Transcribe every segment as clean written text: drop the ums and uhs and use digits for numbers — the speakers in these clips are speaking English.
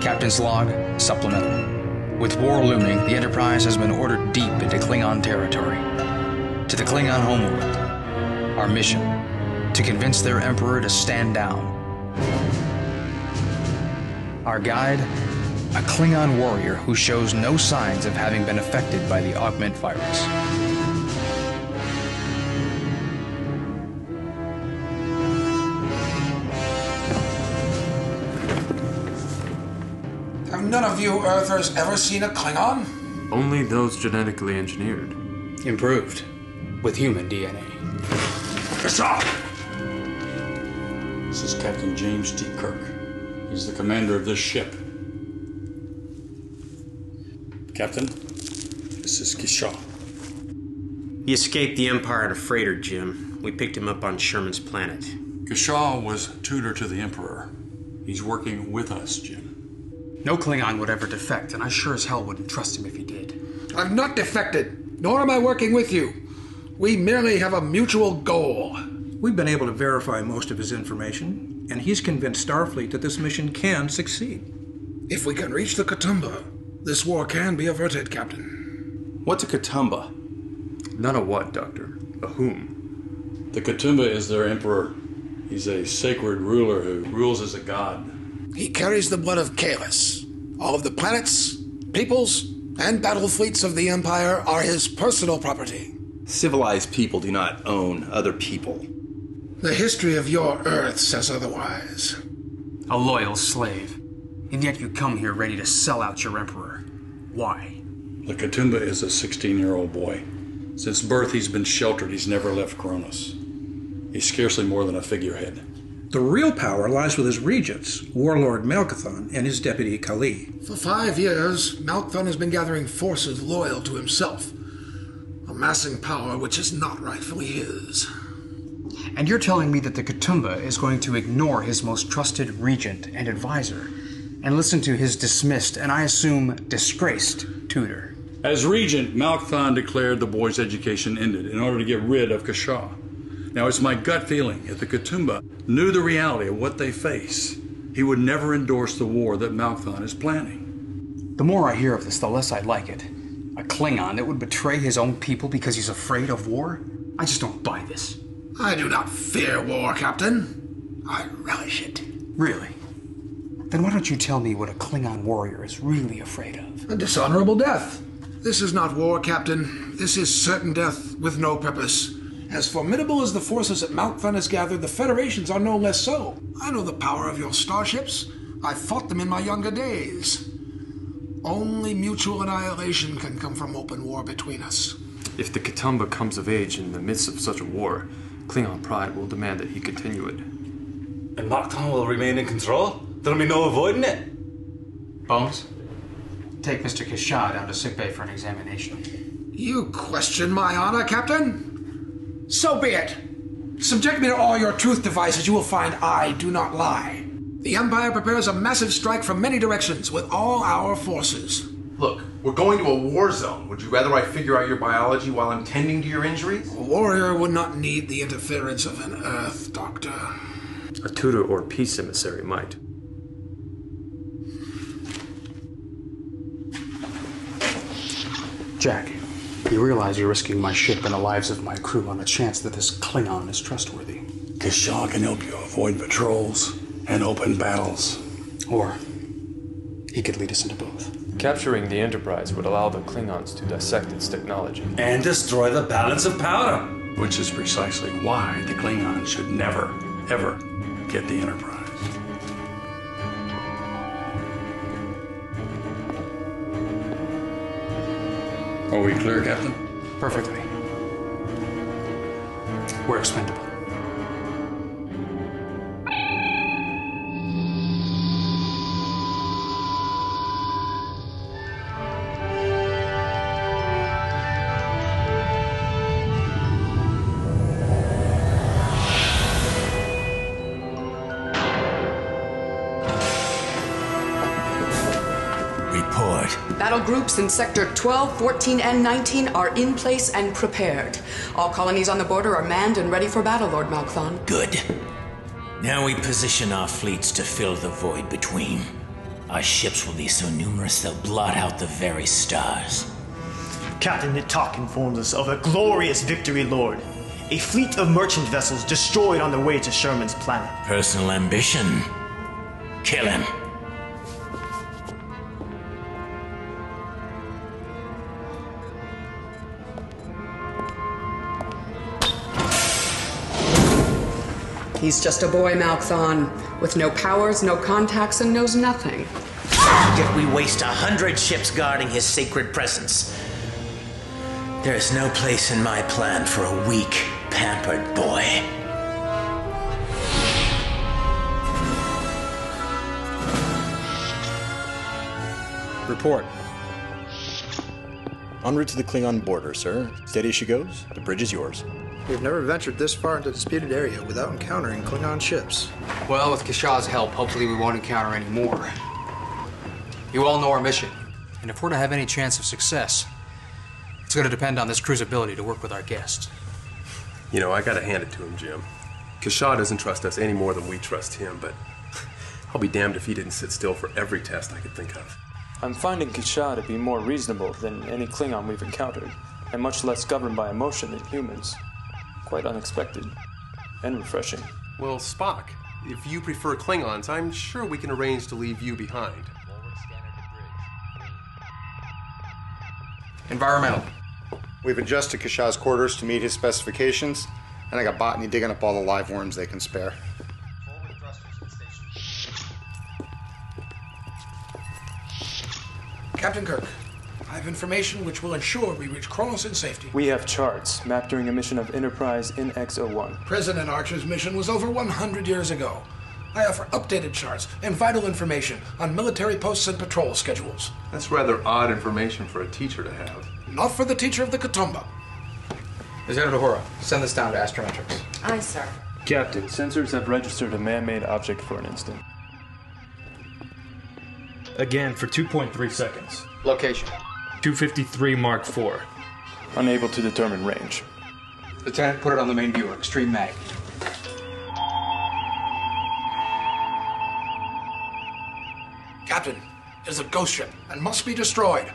Captain's log, supplemental. With war looming, the Enterprise has been ordered deep into Klingon territory. To the Klingon homeworld. Our mission, to convince their Emperor to stand down. Our guide, a Klingon warrior who shows no signs of having been affected by the augment virus. Have none of you Earthers ever seen a Klingon? Only those genetically engineered. Improved, with human DNA. This is Captain James T. Kirk. He's the commander of this ship. Captain, this is Kishaw. He escaped the Empire in a freighter, Jim. We picked him up on Sherman's planet. Kishaw was tutor to the Emperor. He's working with us, Jim. No Klingon would ever defect, and I sure as hell wouldn't trust him if he did. I've not defected, nor am I working with you. We merely have a mutual goal. We've been able to verify most of his information, and he's convinced Starfleet that this mission can succeed. If we can reach the K'Tumba, this war can be averted, Captain. What's a K'Tumba? Not a what, Doctor? A whom? The K'Tumba is their Emperor. He's a sacred ruler who rules as a god. He carries the blood of Kahless. All of the planets, peoples, and battle fleets of the Empire are his personal property. Civilized people do not own other people. The history of your Earth says otherwise. A loyal slave. And yet you come here ready to sell out your Emperor. Why? The K'Tumba is a 16-year-old boy. Since birth, he's been sheltered. He's never left Kronos. He's scarcely more than a figurehead. The real power lies with his regents, Warlord Malkathon and his deputy Kali. For 5 years, Malkathon has been gathering forces loyal to himself, amassing power which is not rightfully his. And you're telling me that the K'Tumba is going to ignore his most trusted regent and advisor and listen to his dismissed, and I assume disgraced, tutor? As regent, Malkathon declared the boy's education ended in order to get rid of Kishaw. Now, it's my gut feeling if the K'Tumba knew the reality of what they face, he would never endorse the war that Malkathon is planning. The more I hear of this, the less I like it. A Klingon that would betray his own people because he's afraid of war? I just don't buy this. I do not fear war, Captain. I relish it. Really? Then why don't you tell me what a Klingon warrior is really afraid of? A dishonorable death. This is not war, Captain. This is certain death with no purpose. As formidable as the forces that Malkathon has gathered, the Federations are no less so. I know the power of your starships. I fought them in my younger days. Only mutual annihilation can come from open war between us. If the K'Tumba comes of age in the midst of such a war, Klingon pride will demand that he continue it. And Malkathon will remain in control? There'll be no avoiding it? Bones, take Mr. Kishaw down to sickbay for an examination. You question my honor, Captain? So be it. Subject me to all your truth devices, you will find I do not lie. The Empire prepares a massive strike from many directions with all our forces. Look, we're going to a war zone. Would you rather I figure out your biology while I'm tending to your injuries? A warrior would not need the interference of an Earth doctor. A tutor or peace emissary might. Jack, you realize you're risking my ship and the lives of my crew on the chance that this Klingon is trustworthy. Kishaw can help you avoid patrols and open battles. Or he could lead us into both. Capturing the Enterprise would allow the Klingons to dissect its technology. And destroy the balance of power. Which is precisely why the Klingons should never, ever get the Enterprise. Are we clear, Captain? Perfectly. We're expendable. Battle groups in Sector 12, 14, and 19 are in place and prepared. All colonies on the border are manned and ready for battle, Lord Malkathon. Good. Now we position our fleets to fill the void between. Our ships will be so numerous they'll blot out the very stars. Captain Nitok informs us of a glorious victory, Lord. A fleet of merchant vessels destroyed on their way to Sherman's planet. Personal ambition. Kill him. He's just a boy, Malkthon, with no powers, no contacts, and knows nothing. Yet we waste 100 ships guarding his sacred presence. There is no place in my plan for a weak, pampered boy. Report. En route to the Klingon border, sir. Steady as she goes. The bridge is yours. We've never ventured this far into the disputed area without encountering Klingon ships. Well, with Kishaw's help, hopefully we won't encounter any more. You all know our mission, and if we're to have any chance of success, it's going to depend on this crew's ability to work with our guests. You know, I gotta hand it to him, Jim. Kishaw doesn't trust us any more than we trust him, but I'll be damned if he didn't sit still for every test I could think of. I'm finding Kishaw to be more reasonable than any Klingon we've encountered, and much less governed by emotion than humans. Quite unexpected and refreshing. Well, Spock, if you prefer Klingons, I'm sure we can arrange to leave you behind. Environmental. We've adjusted Kishaw's quarters to meet his specifications, and I got botany digging up all the live worms they can spare. Captain Kirk, I have information which will ensure we reach Kronos in safety. We have charts mapped during a mission of Enterprise NX-01. President Archer's mission was over 100 years ago. I offer updated charts and vital information on military posts and patrol schedules. That's rather odd information for a teacher to have. Not for the teacher of the Katoomba. Lieutenant Uhura, send this down to Astrometrics. Aye, sir. Captain, sensors have registered a man-made object for an instant. Again for 2.3 seconds. Location. 253 Mark IV. Unable to determine range. Lieutenant, put it on the main viewer. Extreme mag. Captain, it is a ghost ship and must be destroyed.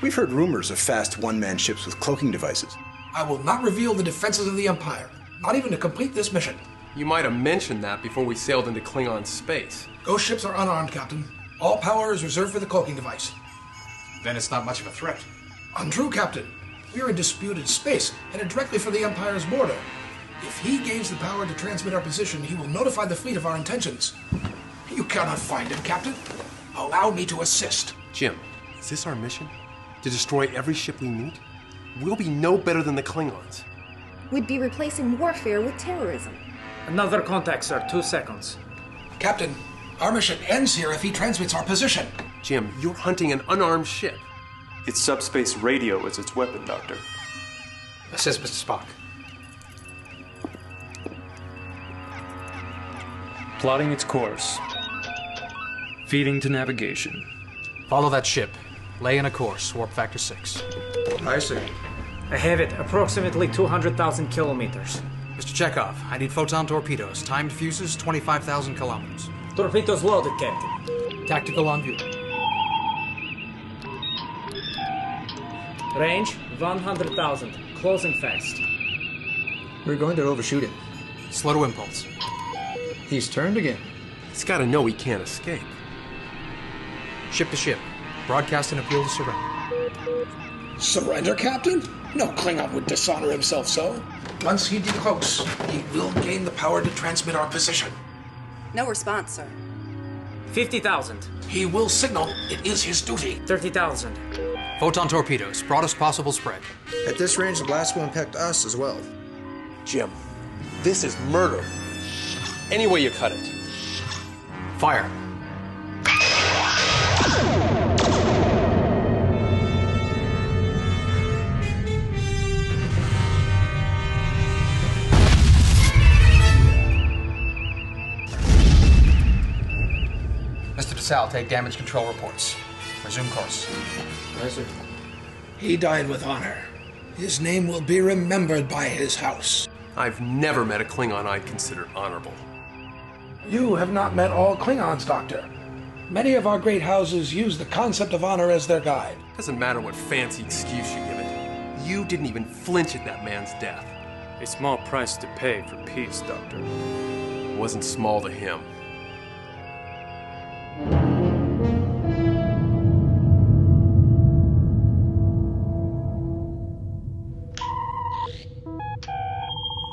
We've heard rumors of fast one-man ships with cloaking devices. I will not reveal the defenses of the Empire, not even to complete this mission. You might have mentioned that before we sailed into Klingon space. Ghost ships are unarmed, Captain. All power is reserved for the cloaking device. Then it's not much of a threat. Untrue, Captain. We are in disputed space, headed directly for the Empire's border. If he gains the power to transmit our position, he will notify the fleet of our intentions. You cannot find him, Captain. Allow me to assist. Jim, is this our mission? To destroy every ship we meet? We'll be no better than the Klingons. We'd be replacing warfare with terrorism. Another contact, sir. 2 seconds. Captain, our mission ends here if he transmits our position. Jim, you're hunting an unarmed ship. Its subspace radio is its weapon, Doctor. Assist Mr. Spock. Plotting its course. Feeding to navigation. Follow that ship. Lay in a course, warp factor 6. Aye, sir. I have it. Approximately 200,000 kilometers. Mr. Chekhov, I need photon torpedoes. Timed fuses, 25,000 kilometers. Torpedoes loaded, Captain. Tactical on view. Range, 100,000. Closing fast. We're going to overshoot him. Slow to impulse. He's turned again. He's got to know he can't escape. Ship to ship. Broadcast an appeal to surrender. Surrender, Captain? No Klingon would dishonor himself so. Once he decloaks, he will gain the power to transmit our position. No response, sir. 50,000. He will signal it is his duty. 30,000. Photon torpedoes, broadest possible spread. At this range, the blast will impact us as well. Jim, this is murder. Any way you cut it. Fire. Mr. DeSalle, take damage control reports. Resume course. Yes, sir. He died with honor. His name will be remembered by his house. I've never met a Klingon I'd consider honorable. You have not met all Klingons, Doctor. Many of our great houses use the concept of honor as their guide. Doesn't matter what fancy excuse you give it. You didn't even flinch at that man's death. A small price to pay for peace, Doctor. It wasn't small to him.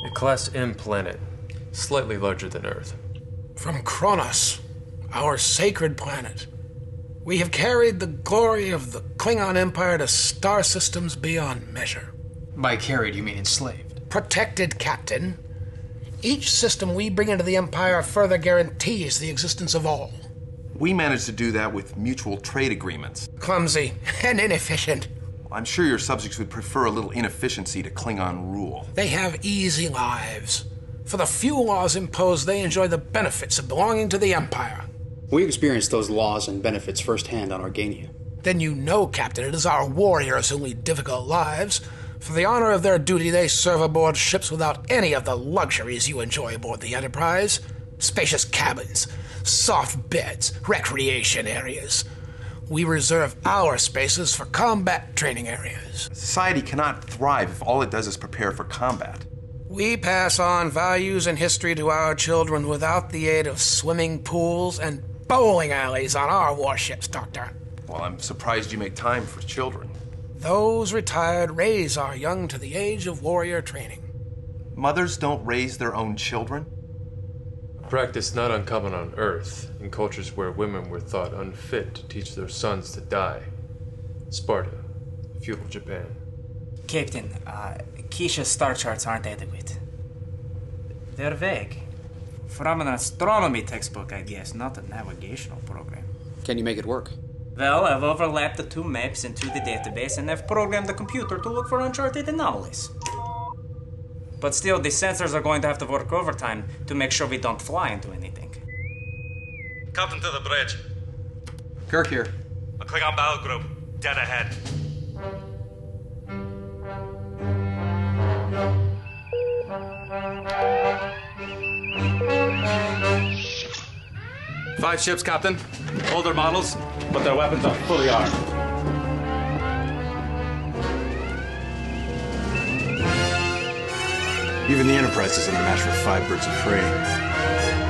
A Class M planet, slightly larger than Earth. From Kronos, our sacred planet, we have carried the glory of the Klingon Empire to star systems beyond measure. By carried, you mean enslaved? Protected, Captain. Each system we bring into the Empire further guarantees the existence of all. We managed to do that with mutual trade agreements. Clumsy and inefficient. I'm sure your subjects would prefer a little inefficiency to Klingon rule. They have easy lives. For the few laws imposed, they enjoy the benefits of belonging to the Empire. We experienced those laws and benefits firsthand on Organia. Then you know, Captain, it is our warriors who lead difficult lives. For the honor of their duty, they serve aboard ships without any of the luxuries you enjoy aboard the Enterprise. Spacious cabins, soft beds, recreation areas. We reserve our spaces for combat training areas. Society cannot thrive if all it does is prepare for combat. We pass on values and history to our children without the aid of swimming pools and bowling alleys on our warships, Doctor. Well, I'm surprised you make time for children. Those retired raise our young to the age of warrior training. Mothers don't raise their own children? Practice not uncommon on Earth, in cultures where women were thought unfit to teach their sons to die. Sparta, feudal Japan. Captain, Keisha's star charts aren't adequate. They're vague. From an astronomy textbook, I guess, not a navigational program. Can you make it work? Well, I've overlapped the two maps into the database and I've programmed the computer to look for uncharted anomalies. But still, the sensors are going to have to work overtime to make sure we don't fly into anything. Captain to the bridge. Kirk here. A Klingon battle group, dead ahead. Five ships, Captain. Older models, but their weapons are fully armed. Even the Enterprise isn't a match for 5 birds of prey.